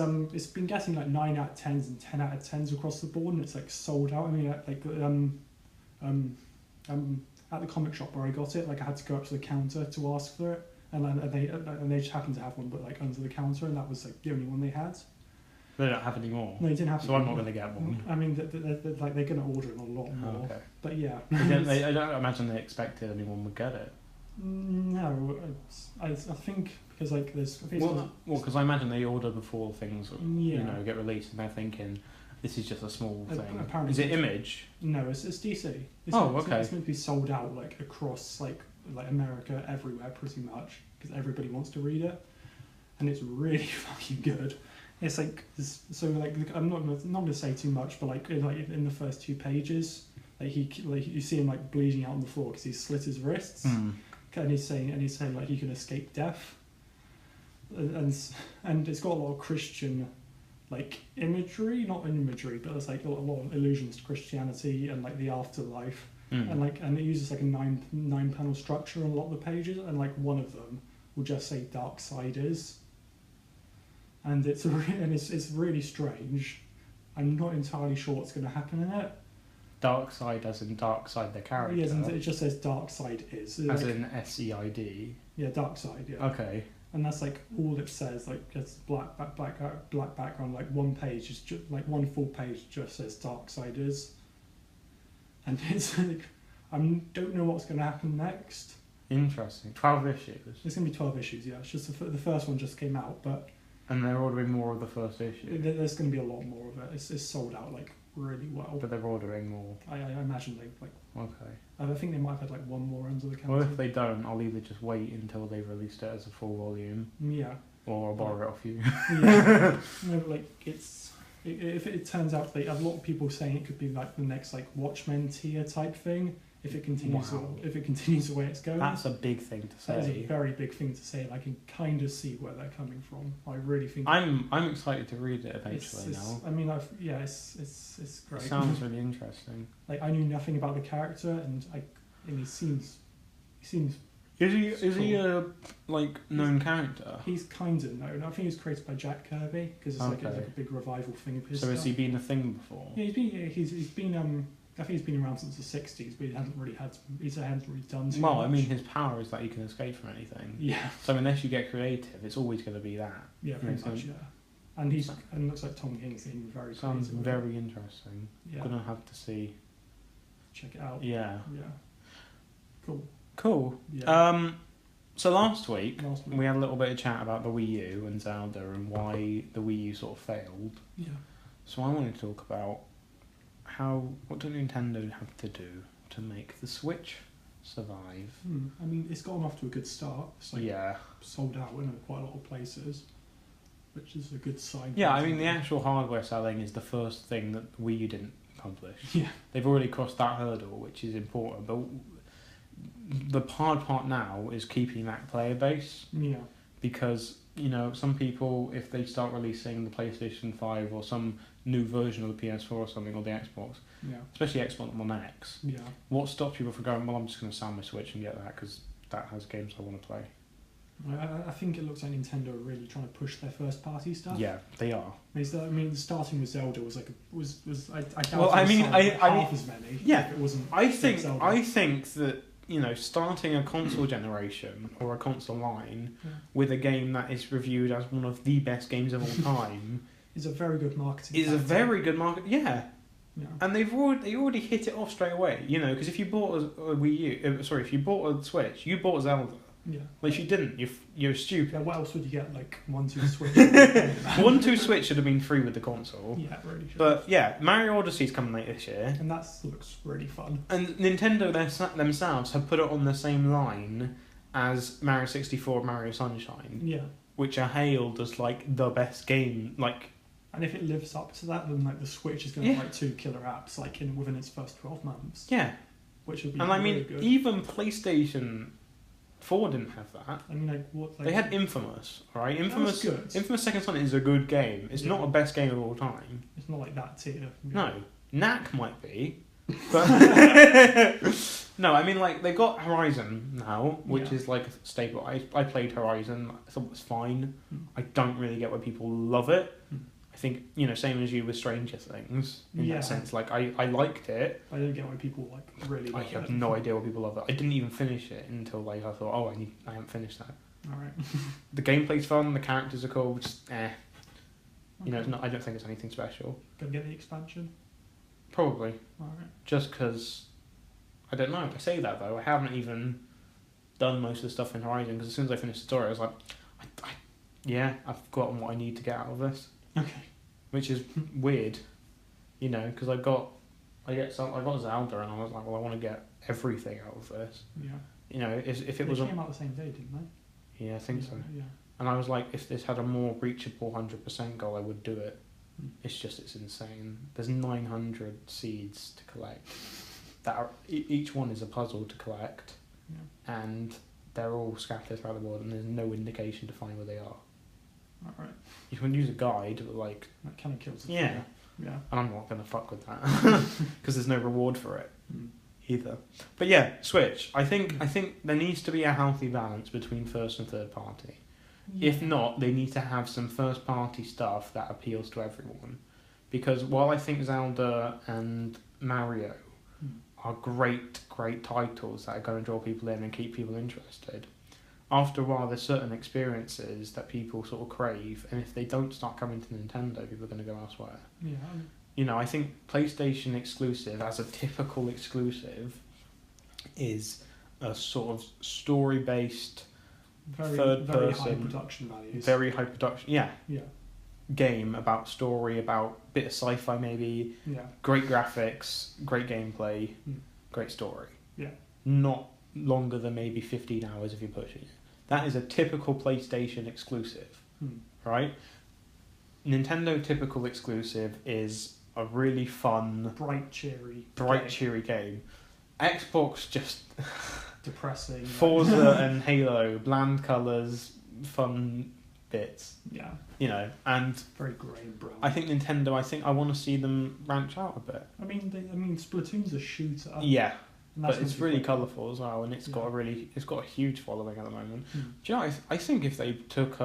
been getting like 9 out of 10s and 10 out of 10s across the board, and it's like sold out. I mean, at the comic shop where I got it, like I had to go up to the counter to ask for it, and they just happened to have one, but like under the counter, and that was like the only one they had. They don't have any more. No, they didn't have. So I'm not going to get one. I mean, they're going to order a lot more. Oh, okay. But yeah. I don't imagine they expected anyone would get it. No, I think because like there's. Because I imagine they order before things yeah. get released, and they're thinking this is just a small thing. Apparently, is it Image? No, it's DC. Okay. It's meant to be sold out like across like America, everywhere, pretty much, because everybody wants to read it, and it's really fucking good. It's like so like I'm not going to say too much, but like in the first 2 pages, you see him like bleeding out on the floor because he slit his wrists, and he's saying like he can escape death, and it's got a lot of Christian like imagery, not imagery, but there's like a lot of allusions to Christianity and like the afterlife, and it uses like a nine panel structure on a lot of the pages, and like one of them will just say Darksiders. And it's really strange. I'm not entirely sure what's going to happen in it. Darkside as in Darkside the character? Yes, and it just says Darkside is. As like, in SEID? Yeah, Darkside, yeah. Okay. And that's like all it says, like it's black background, like one page, is just like one full page just says Darksiders. And it's like, I don't know what's going to happen next. Interesting. 12 issues? It's going to be 12 issues, yeah. It's just the first one just came out, but... And they're ordering more of the first issue? There's going to be a lot more of it. It's sold out like really well. But they're ordering more? I imagine they like... Okay. I think they might have had like one more under the counter. Well, if they don't, I'll either just wait until they've released it as a full volume. Yeah. Or I'll borrow it off you. Yeah. No, but like if it turns out like a lot of people saying it could be like the next like Watchmen tier type thing. If it continues, the way it's going, that's a big thing to say. That is a very big thing to say, and I can kind of see where they're coming from. I really think I'm excited to read it eventually now. I mean, it's great. It sounds really interesting. Like I knew nothing about the character, and he seems. Is he a like known character? He's kind of known. I think he was created by Jack Kirby because it's like a big revival thing of his. So has he been a thing before? Yeah, he's been. I think he's been around since the 60s, but he hasn't really done too much. Well, I mean, his power is that he can escape from anything. Yeah. So unless you get creative, it's always going to be that. Yeah, pretty much, yeah. And looks like Tom King's been very sounds creative. Very interesting. Yeah. I'm going to have to see. Check it out. Yeah. Yeah. Cool. Yeah. So last week, we had a little bit of chat about the Wii U and Zelda and why the Wii U sort of failed. Yeah. So I wanted to talk about what do Nintendo have to do to make the Switch survive? I mean, it's gotten off to a good start. It's like sold out in quite a lot of places, which is a good sign. Yeah, I mean, the actual hardware selling is the first thing that Wii U didn't accomplish. Yeah. They've already crossed that hurdle, which is important. But the hard part now is keeping that player base. Yeah. Because, some people, if they start releasing the PlayStation 5 or some new version of the PS4 or something, or the Xbox, especially Xbox One X, what stops people from going, well, I'm just going to sell my Switch and get that because that has games I want to play? I think it looks like Nintendo are really trying to push their first party stuff. Yeah, they are. I mean, starting with Zelda was like I doubt half as many. Yeah, if it wasn't. I think that starting a console generation or a console line with a game that is reviewed as one of the best games of all time is a very good marketing. Is a very good market. Yeah. And they already hit it off straight away. Because if you bought a Wii U, if you bought a Switch, you bought Zelda. Yeah. Well, if you didn't, you're stupid. Yeah, what else would you get? Like 1-2 Switch. 1-2 Switch should have been free with the console. Yeah, really should. But yeah, Mario Odyssey's coming late this year, and that looks really fun. And Nintendo themselves have put it on the same line as Mario 64 and Mario Sunshine. Yeah. Which are hailed as like the best game, like. And if it lives up to that, then like the Switch is going to have like 2 killer apps like within its first 12 months. Yeah. Which would be really good. Even PlayStation 4 didn't have that. I mean, like what? They had Infamous, right? Infamous Second Son is a good game. It's not the best game of all time. It's not like that tier. No, Knack might be, But no, I mean, like, they've got Horizon now, which is like a staple. I played Horizon. I thought it was fine. I don't really get why people love it. I think, you know, same as you with Stranger Things in that sense. Like, I liked it. I don't get why people like really I love have it. no idea why people love it. I didn't even finish it until like I thought, oh, I haven't finished that. All right. The gameplay's fun. The characters are cool. Just You know, Okay. it's not. I don't think it's anything special. Gonna get the expansion. Probably. All right. Just because, I don't know. I say that though. I haven't even done most of the stuff in Horizon because as soon as I finished the story, I was like, I've forgotten what I need to get out of this. Okay. Which is weird, you know, because I got Zelda and I was like, well, I want to get everything out of this. Yeah. You know, if it They was came out the same day, didn't they? yeah, I think so. Yeah. And I was like, if this had a more reachable 100% goal, I would do it. Mm. It's insane. There's 900 seeds to collect. That are, each one is a puzzle to collect, and they're all scattered throughout the world, and there's no indication to find where they are. All right. You can use a guide, but like That kind of kills the yeah, fun. Yeah. and I'm not gonna fuck with that because there's no reward for it Mm. either. But yeah, Switch. I think there needs to be a healthy balance between first and third party. If not, they need to have some first party stuff that appeals to everyone. Because while I think Zelda and Mario are great titles that are going to draw people in and keep people interested, after a while there's certain experiences that people sort of crave, and if they don't start coming to Nintendo, people are going to go elsewhere. Yeah. You know, I think PlayStation exclusive, as a typical exclusive, is a sort of story-based, Very third very person, high production values. very high production, Yeah. game about story, about a bit of sci-fi maybe, Yeah. great graphics, great gameplay, great story. Yeah. Not longer than maybe 15 hours if you're pushing it. That is a typical PlayStation exclusive, right? Nintendo typical exclusive is a really fun, Bright, cheery cheery game. Xbox just depressing. Forza and Halo, bland colours, fun bits. Yeah. You know, and Very grey and brown. I think Nintendo. I want to see them branch out a bit. I mean, Splatoon's a shooter. Yeah, and that's but it's meant to be really quite- colourful as well, and it's got a huge following at the moment. Mm. Do you know? I think if they took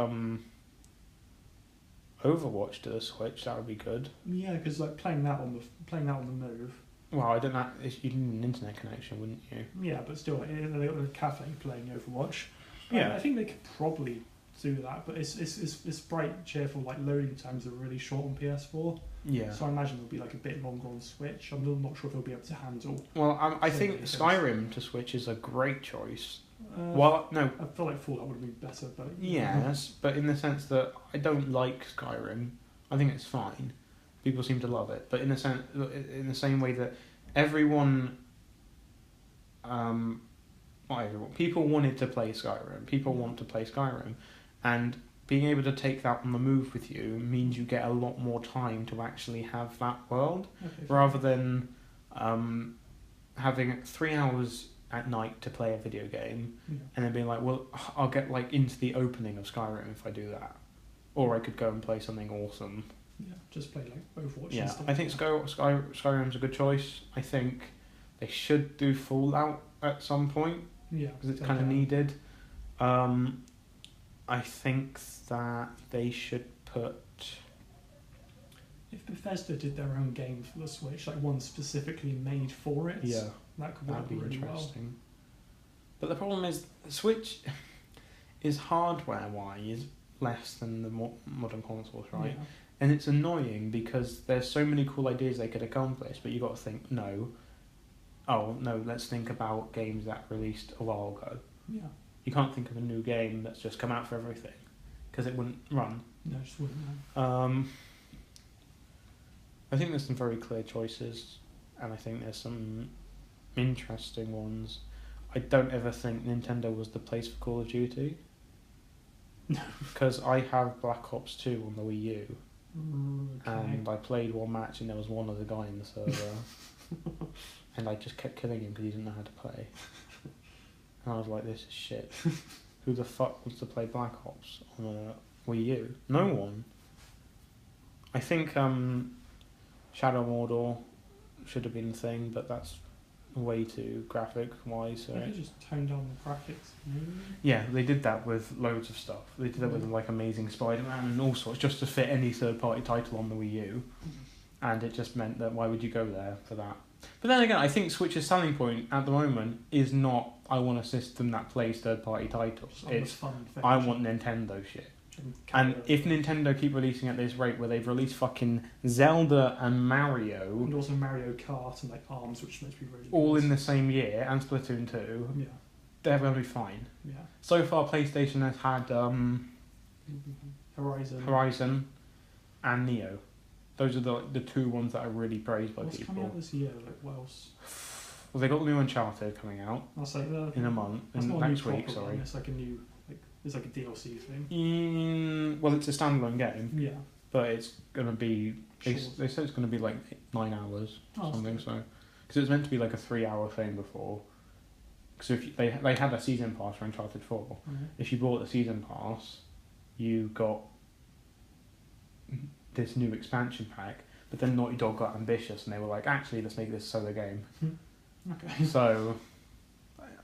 Overwatch to the Switch, that would be good. Yeah, because like playing that on the move. Well, I don't know. You need an internet connection, wouldn't you? Yeah, but still, they got a cafe playing Overwatch. Yeah. I think they could probably do that, but it's bright, cheerful. Like loading times are really short on PS4. Yeah. So I imagine it'll be like a bit longer on Switch. I'm not sure if they'll be able to handle. Well, I think Yeah, Skyrim to Switch is a great choice. No, No. I feel like Fallout would have been better, but Yes, but in the sense that I don't like Skyrim. I think it's fine. People seem to love it, but in the same way that everyone, not everyone, people wanted to play Skyrim. People want to play Skyrim, and being able to take that on the move with you means you get a lot more time to actually have that world, rather than having 3 hours at night to play a video game and then being like, well, I'll get like into the opening of Skyrim if I do that, or I could go and play something awesome. Yeah, just play like Overwatch. Yeah, and stuff. I think Skyrim's a good choice. I think they should do Fallout at some point Yeah, because it's they kind of can. needed. I think that they should put. If Bethesda did their own game for the Switch, like one specifically made for it, that could work That'd be really interesting. But the problem is, Switch is hardware-wise less than the modern consoles, well. right? Yeah. And it's annoying because there's so many cool ideas they could accomplish, but you got to think, let's think about games that released a while ago. Yeah. You can't think of a new game that's just come out for everything because it wouldn't run. No, just wouldn't know. I think there's some very clear choices, and I think there's some interesting ones. I don't ever think Nintendo was the place for Call of Duty. Because I have Black Ops 2 on the Wii U, and I played one match and there was one other guy in the server, and I just kept killing him because he didn't know how to play. And I was like, this is shit. Who the fuck wants to play Black Ops on a Wii U? No one. I think Shadow Mordor should have been a thing, but that's way too graphic wise. So They could just tone down the graphics, maybe. yeah, they did that with loads of stuff. They did that with like Amazing Spider-Man and all sorts, just to fit any third-party title on the Wii U. And it just meant that why would you go there for that? But then again, I think Switch's selling point at the moment is not I want a system that plays third-party titles. It's fun I want Nintendo shit. And if Nintendo keep releasing at this rate, where they've released fucking Zelda and Mario, and also Mario Kart and like ARMS, which must be really all good. in the same year, and Splatoon 2, Yeah. they're going to be fine. Yeah. So far, PlayStation has had Horizon and Neo. Those are the two ones that are really praised by What's people. coming out this year? Like, what else? Well, they got the new Uncharted coming out That's like in a month, that's not next a new week. proper Sorry. one, it's like a new, it's like a DLC thing. Well, it's a standalone game, Yeah. but it's gonna be. They Short. said it's gonna be like 9 hours or Oh, something. that's So, because it was meant to be like a 3-hour thing before. Because if they had a season pass for Uncharted 4, Okay. if you bought the season pass, you got this new expansion pack. But then Naughty Dog got ambitious and they were like, actually, let's make this a solo game. Okay. So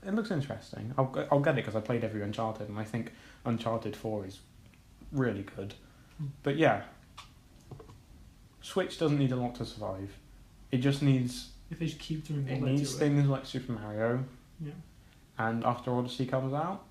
it looks interesting. I'll get it because I played every Uncharted and I think Uncharted 4 is really good. But yeah, Switch doesn't need a lot to survive. It just needs. If they just keep doing what It they're needs doing. things like Super Mario. Yeah. And after Odyssey comes out,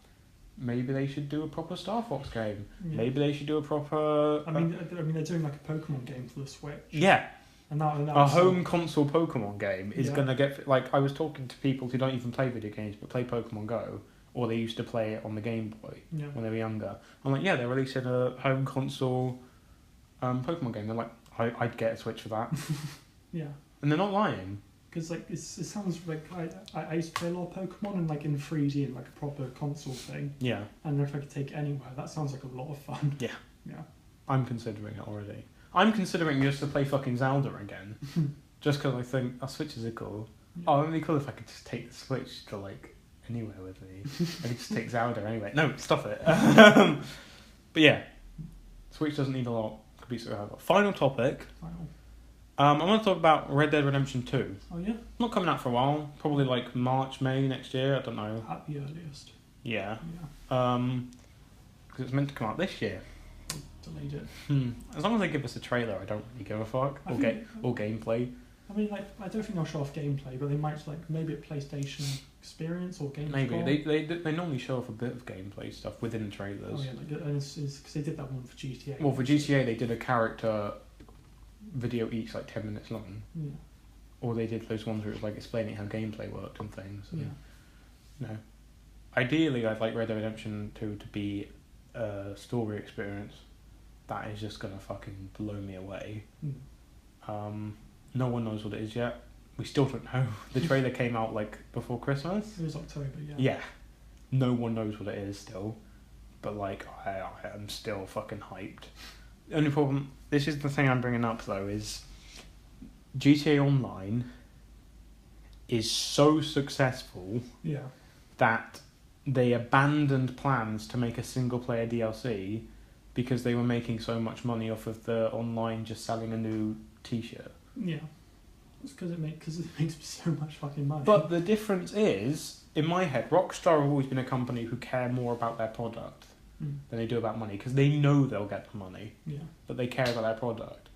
maybe they should do a proper Star Fox game. Yeah. Maybe they should do a proper. I mean, they're doing like a Pokemon game for the Switch. Yeah, And that a home console Pokemon game is Yeah. gonna get like I was talking to people who don't even play video games but play Pokemon Go, or they used to play it on the Game Boy Yeah. when they were younger. I'm like, yeah, they're releasing a home console Pokemon game. They're like, I'd get a Switch for that, Yeah. and they're not lying. Because like it sounds like I used to play a lot of Pokemon and like in 3D and like a proper console thing. Yeah, And if I could take it anywhere, that sounds like a lot of fun. Yeah. Yeah. I'm considering it already. I'm considering just to play fucking Zelda again, just because I think Switches are cool. Yeah. Oh, it'd be cool if I could just take the Switch to like anywhere with me. I could just take Zelda anyway. No, stop it. But yeah, Switch doesn't need a lot. Could be so. Final topic. Final. I want to talk about Red Dead Redemption 2. Oh yeah. Not coming out for a while. Probably like March, May next year. I don't know. At the earliest. Yeah. Yeah. Because it's meant to come out this year. Delayed it. As long as they give us a trailer, I don't really give a fuck. I Or think- or gameplay. I mean, like, I don't think they'll show off gameplay, but they might, like, maybe a PlayStation experience or Gamescom. Maybe they normally show off a bit of gameplay stuff within the trailers. Oh yeah, like, and it's because they did that one for GTA. Well, for GTA, they did a character video each like 10 minutes long, Yeah. or they did those ones where it was like explaining how gameplay worked and things. And, Yeah. You know, ideally, I'd like Red Dead Redemption 2 to be a story experience that is just gonna fucking blow me away. No one knows what it is yet. We still don't know. The trailer came out like before Christmas. It was October, yeah. Yeah. No one knows what it is still. But like, I am still fucking hyped. The only problem, this is the thing I'm bringing up though, is GTA Online is so successful Yeah. that they abandoned plans to make a single player DLC because they were making so much money off of the online just selling a new t-shirt. Yeah. It's because it makes so much fucking money. But the difference is, in my head, Rockstar have always been a company who care more about their product than they do about money, because they know they'll get the money, Yeah. but they care about their product.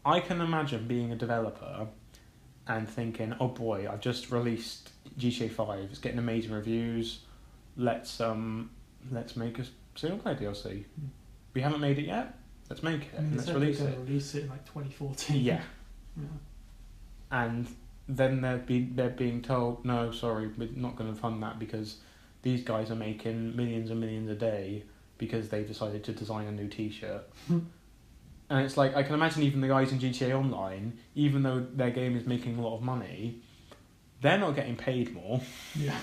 I can imagine being a developer and thinking, oh boy, I've just released GTA 5, it's getting amazing reviews, let's make a single player DLC. We haven't made it yet, let's make it, and let's release it. Release it in like 2014. Yeah. Yeah. And then they're being told, no, sorry, we're not going to fund that because these guys are making millions and millions a day because they decided to design a new t-shirt. And it's like, I can imagine even the guys in GTA Online, even though their game is making a lot of money, they're not getting paid more. Yeah.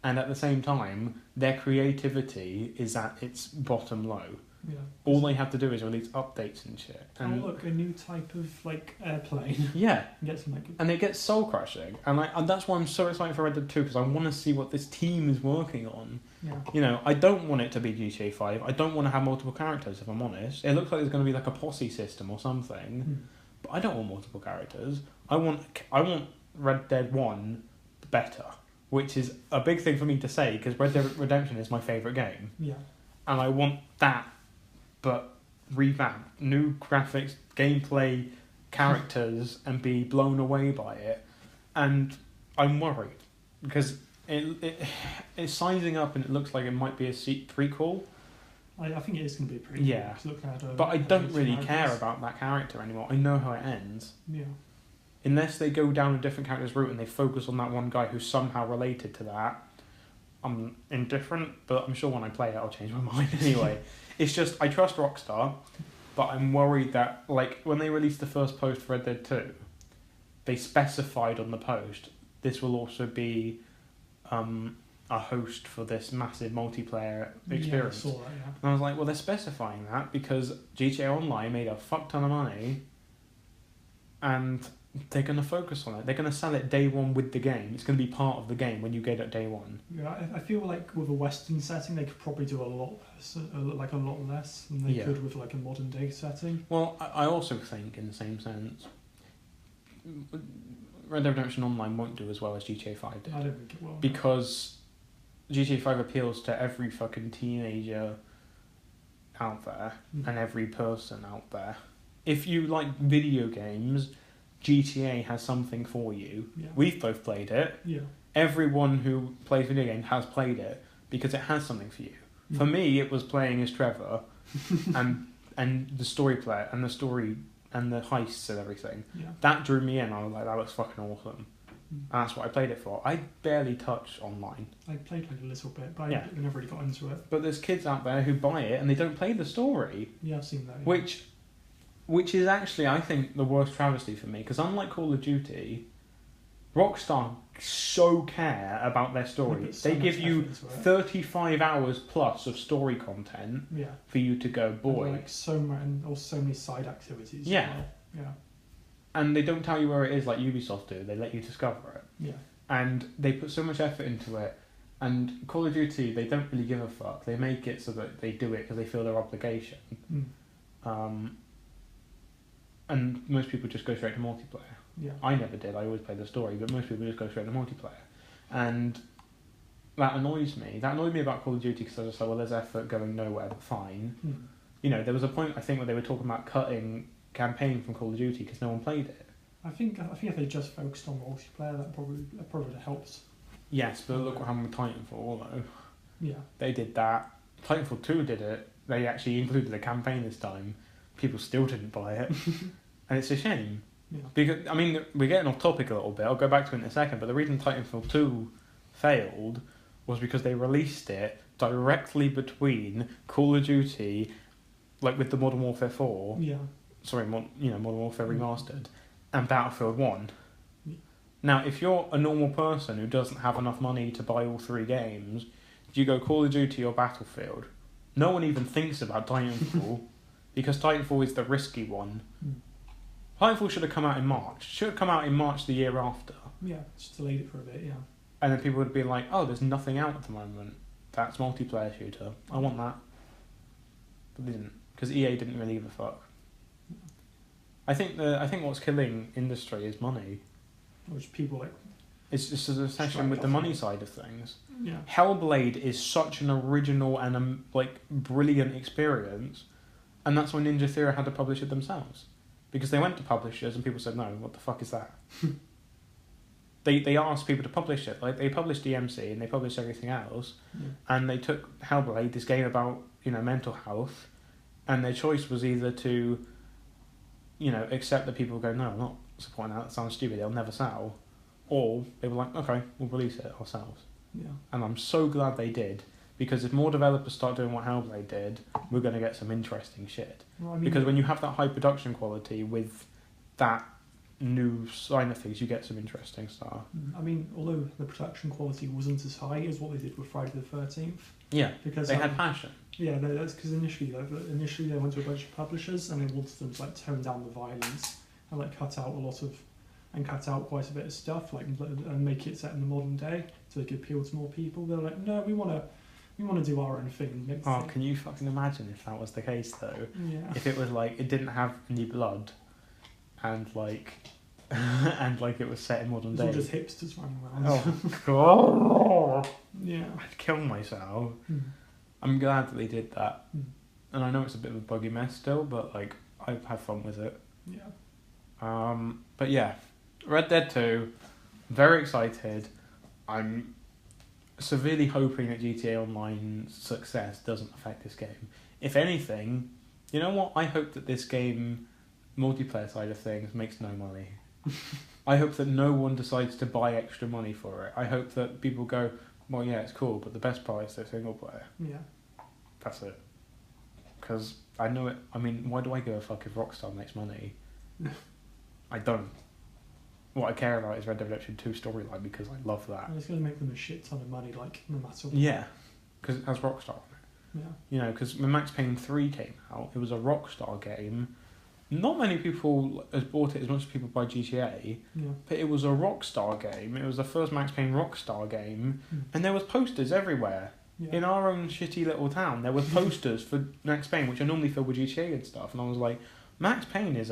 And at the same time, their creativity is at its bottom low. Yeah. All they have to do is release updates and shit. And oh look, a new type of like airplane. yeah. Get some like. And it gets soul crushing, and that's why I'm so excited for Red Dead 2, because I want to see what this team is working on. Yeah. You know, I don't want it to be GTA 5. I don't want to have multiple characters, if I'm honest. It looks like there's going to be like a posse system or something. but I don't want multiple characters. I want Red Dead 1 better, which is a big thing for me to say because Red Dead Redemption is my favourite game. Yeah. And I want that, but revamped, new graphics, gameplay, characters, and be blown away by it. And I'm worried because it's sizing up and it looks like it might be a prequel. I think it is going to be a prequel. Yeah. But I don't really care about that character anymore. I know how it ends. Yeah. Unless they go down a different character's route and they focus on that one guy who's somehow related to that, I'm indifferent, but I'm sure when I play it I'll change my mind anyway. It's just, I trust Rockstar, but I'm worried that, like, when they released the first post for Red Dead 2, they specified on the post, this will also be a host for this massive multiplayer experience. Yeah, I saw that, yeah. And I was like, well, they're specifying that because GTA Online made a fuck ton of money and they're going to focus on it. They're going to sell it day one with the game. It's going to be part of the game when you get it day one. Yeah, I feel like with a Western setting, they could probably do a lot less than they could with like a modern day setting. Well, I also think, in the same sense, Red Dead Redemption Online won't do as well as GTA 5 did. I don't think it will. Because GTA 5 appeals to every fucking teenager out there and every person out there. If you like video games, GTA has something for you. Yeah. We've both played it. Yeah. Everyone who plays video games has played it because it has something for you. For me, it was playing as Trevor and the story play and the story and the heists and everything. Yeah. That drew me in. I was like, that looks fucking awesome. And that's what I played it for. I barely touch online. I played like a little bit, but I never really got into it. But there's kids out there who buy it and they don't play the story. Yeah, I've seen that. Yeah. Which is actually, I think, the worst travesty for me. Because unlike Call of Duty, Rockstar so care about their story. They give you 35 hours plus of story content for you to go, boy. And like so many side activities. Yeah. As well. Yeah. And they don't tell you where it is like Ubisoft do. They let you discover it. Yeah. And they put so much effort into it. And Call of Duty, they don't really give a fuck. They make it so that they do it because they feel their obligation. And most people just go straight to multiplayer. Yeah. I never did. I always played the story, but most people just go straight to multiplayer. And that annoys me. That annoyed me about Call of Duty because I was just like, well, there's effort going nowhere, but fine. You know, there was a point, I think, where they were talking about cutting campaign from Call of Duty because no one played it. I think if they just focused on multiplayer, that probably helps. Yes, but look what happened with Titanfall, though. Yeah. They did that. Titanfall 2 did it. They actually included a campaign this time. People still didn't buy it. And it's a shame. Yeah. Because, I mean, we're getting off topic a little bit. I'll go back to it in a second. But the reason Titanfall 2 failed was because they released it directly between Call of Duty, like with the Modern Warfare 4. Yeah. Sorry, Modern Warfare Remastered, and Battlefield 1. Yeah. Now, if you're a normal person who doesn't have enough money to buy all three games, do you go Call of Duty or Battlefield? No one even thinks about Titanfall, because Titanfall is the risky one. Titanfall should have come out in March. Should have come out in March the year after. Yeah, just delayed it for a bit, yeah. And then people would be like, oh, there's nothing out at the moment. That's multiplayer shooter. I want that. But they didn't, because EA didn't really give a fuck. I think what's killing industry is money. Which people like. It's just an obsession with the money side of things. Yeah. Hellblade is such an original and brilliant experience, and that's why Ninja Theory had to publish it themselves, because they went to publishers and people said, no, what the fuck is that? They asked people to publish it. Like, they published DMC and they published everything else, and they took Hellblade, this game about mental health, and their choice was either to accept that people go, no, I'm not supporting that sounds stupid, it'll never sell, or they were like, okay, we'll release it ourselves. Yeah. And I'm so glad they did, because if more developers start doing what Hellblade did, we're going to get some interesting shit. Well, I mean, because when you have that high production quality with that new side of things, you get some interesting stuff. I mean, although the production quality wasn't as high as what they did with Friday the 13th. Yeah, because they had passion. Yeah, that's because initially they went to a bunch of publishers and they wanted them to tone down the violence and cut out quite a bit of stuff and make it set in the modern day so they could appeal to more people. They're like, no, we want to do our own thing. Can you fucking imagine if that was the case though? Yeah. If it was it didn't have any blood, and like and like it was set in modern It's day. all just hipsters running around. Oh god! Yeah. I'd kill myself. Mm. I'm glad that they did that, Mm. and I know it's a bit of a buggy mess still, but like I've had fun with it. Yeah. But yeah, Red Dead 2, very excited. I'm severely hoping that GTA Online's success doesn't affect this game. If anything, you know what? I hope that this game, multiplayer side of things, makes no money. I hope that no one decides to buy extra money for it. I hope that people go, well, yeah, it's cool, but the best part is the single player. Yeah. That's it. Because I know it. I mean, why do I give a fuck if Rockstar makes money? I don't. What I care about is Red Dead Redemption 2 storyline because I love that. And it's going to make them a shit ton of money, like, no matter what. Yeah, because it has Rockstar on it. Yeah. You know, because when Max Payne 3 came out, it was a Rockstar game. Not many people has bought it as much as people buy GTA, Yeah. but it was a Rockstar game. It was the first Max Payne Rockstar game, and there was posters everywhere. Yeah. In our own shitty little town, there was posters for Max Payne, which are normally filled with GTA and stuff, and I was like, Max Payne is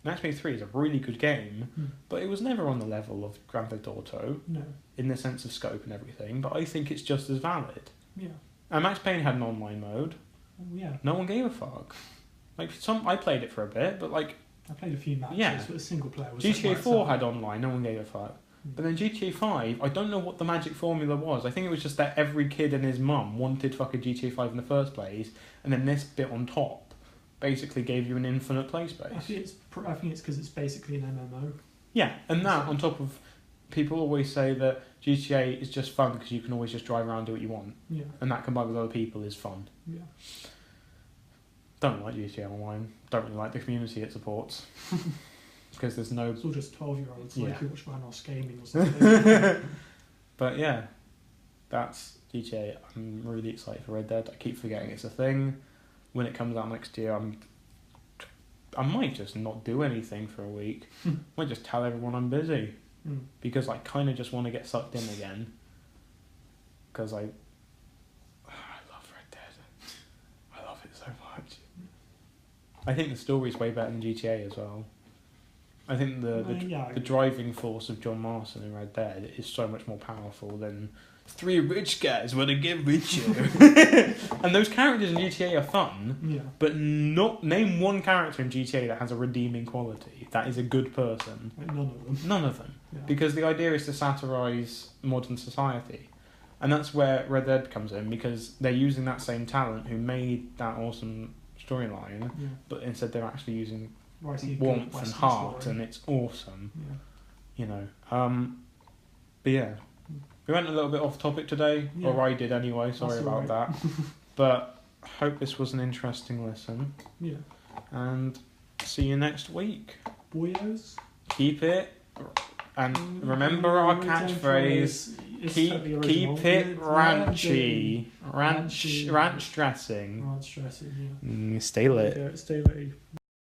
Max Payne 3 is a really good game, but it was never on the level of Grand Theft Auto, No. in the sense of scope and everything, but I think it's just as valid. Yeah. And Max Payne had an online mode. Oh, yeah. No one gave a fuck. Like, I played it for a bit, but like, I played a few matches, Yeah. but the single player was GTA like 4 had online, no one gave a fuck. Mm. But then GTA 5, I don't know what the magic formula was. I think it was just that every kid and his mum wanted fucking GTA 5 in the first place, and then this bit on top basically gave you an infinite play space. I think it's because it's basically an MMO. Yeah, and that on top of, people always say that GTA is just fun because you can always just drive around and do what you want, Yeah. and that combined with other people is fun. Yeah. Don't like GTA Online. Don't really like the community it supports because there's no. It's all just 12-year-olds Yeah. like who watch Vanos Gaming or something. But yeah, that's GTA. I'm really excited for Red Dead. I keep forgetting it's a thing. When it comes out next year, I might just not do anything for a week. I might just tell everyone I'm busy Mm. because I kind of just want to get sucked in again. Because I love Red Dead. I love it so much. I think the story's way better than GTA as well. I think the driving force of John Marston in Red Dead is so much more powerful than three rich guys want to get richer. And those characters in GTA are fun, Yeah. but not name one character in GTA that has a redeeming quality. That is a good person. Like none of them. None of them. Yeah. Because the idea is to satirise modern society. And that's where Red Dead comes in, because they're using that same talent who made that awesome storyline, Yeah. but instead they're actually using Writing a good warmth and Western heart, story. and it's awesome. Yeah. You know. But yeah. We went a little bit off topic today, Yeah. or I did anyway, sorry That's about alright. that. But I hope this was an interesting listen, Yeah. and see you next week. Boyos. Keep it, and remember our catchphrase, It's keep totally original. keep it It's ranchy. Ranch Ranchy. ranch dressing. Ranch dressing, yeah. Stay lit. Yeah, stay lit.